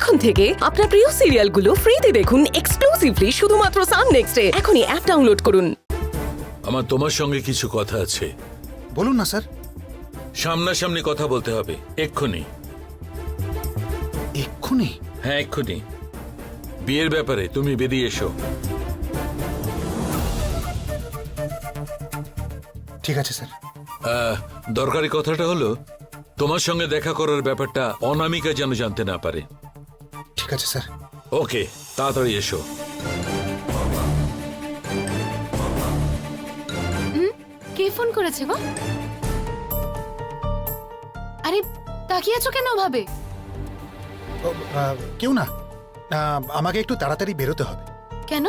এখন থেকে আপনার প্রিয় সিরিয়ালগুলো ফ্রিতে দেখুন এক্সক্লুসিভলি শুধুমাত্র সান নেক্সটে। এখনই অ্যাপ ডাউনলোড করুন। আমার তোমার সঙ্গে কিছু কথা আছে। বলুন না স্যার। সামনাসামনি কথা বলতে হবে, এক্ষুনি। এক্ষুনি? হ্যাঁ, এক্ষুনি। বিয়ের ব্যাপারে তুমি বেরিয়ে এসো। ঠিক আছে স্যার। দরকারি কথাটা হলো, তোমার সঙ্গে দেখা করার ব্যাপারটা অনামিকা যেন জানতে না পারে। ঠিক আছে স্যার। ওকে, তাড়াতাড়ি এসো। কে ফোন করেছে গো? আরে তাকিয়ে আছো কেন ভাবে? কেউ না। আমাকে একটু তাড়াতাড়ি বেরোতে হবে। কেন?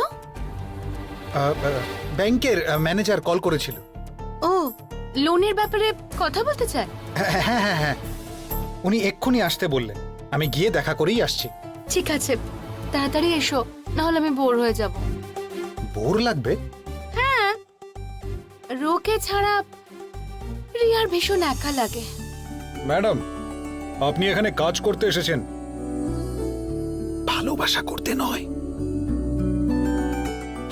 ব্যাংকের ম্যানেজার কল করেছিল। ও, লোনের ব্যাপারে কথা বলতে চায়? হ্যাঁ হ্যাঁ হ্যাঁ হ্যাঁ, উনি এক্ষুনি আসতে বললেন। আমি গিয়ে দেখা করেই আসছি। ঠিক আছে, তাড়াতাড়ি এসো, না হলে আমি বোর হয়ে যাব। বোর লাগবে? হ্যাঁ, রোকে ছাড়া রিয়ার ভীষণ একা লাগে। ম্যাডাম, আপনি এখানে কাজ করতে এসেছেন, ভালোবাসা করতে নয়।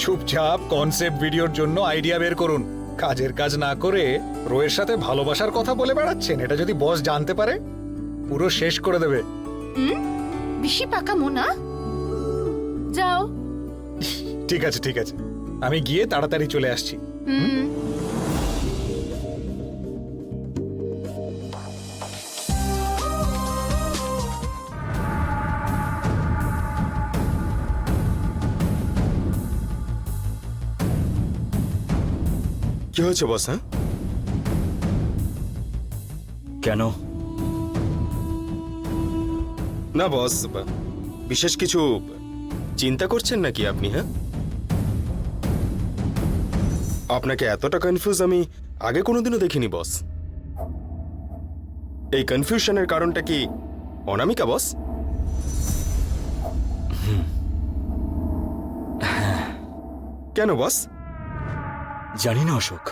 চুপচাপ কনসেপ্ট ভিডিওর জন্য আইডিয়া বের করুন। কাজের কাজ না করে রোয়ের সাথে ভালোবাসার কথা বলে বেড়াচ্ছেন। এটা যদি বস জানতে পারে, পুরো শেষ করে দেবে। বেশি পাকা মোনা, যাও। ঠিক আছে ঠিক আছে, আমি গিয়ে তাড়াতাড়ি চলে আসছি। কি হয়েছে বস? হ্যাঁ, কেন? না বস, বিশেষ কিছু চিন্তা করছেন নাকি আপনি? হ্যাঁ, আপনাকে এতটা কনফিউজ আমি আগে কোনোদিনও দেখিনি বস। এই কনফিউশনের কারণটা কি অনামিকা বস? কেন বস? জানি না অশোক,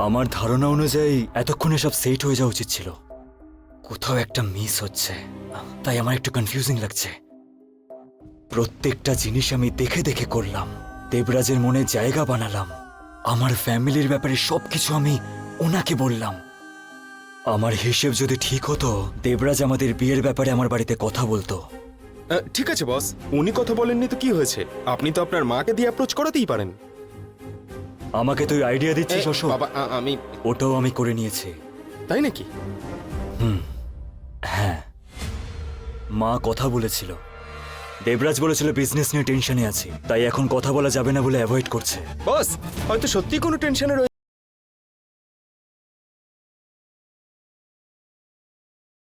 আমার ধারণা অনুযায়ী এতক্ষণে সব সেট হয়ে যাওয়া উচিত ছিল। কোথাও একটা মিস হচ্ছে, তাই আমার একটু কনফিউজিং লাগছে। প্রত্যেকটা জিনিস আমি দেখে দেখে করলাম, দেবরাজের মনে জায়গা বানালাম, আমার ফ্যামিলির ব্যাপারে সবকিছু আমি ওনাকে বললাম। আমার হিসেব যদি ঠিক হতো, দেবরাজ আমাদের বিয়ের ব্যাপারে আমার বাড়িতে কথা বলতো। ঠিক আছে বস, উনি কথা বলেননি তো কি হয়েছে? আপনি তো আপনার মাকে দিয়ে অ্যাপ্রোচ করাতেই পারেন। আমাকে তুই আইডিয়া দিচ্ছিস অশোক? বাবা, আমি ওটাও আমি করে নিয়েছি। তাই নাকি? হ্যাঁ, মা কথা বলেছিল। দেবরাজ বলেছিল বিজনেস নিয়ে টেনশনে আছি, তাই এখন কথা বলা যাবে না বলে অ্যাভয়েড করছে। বস, হয়তো সত্যি কোনো টেনশনে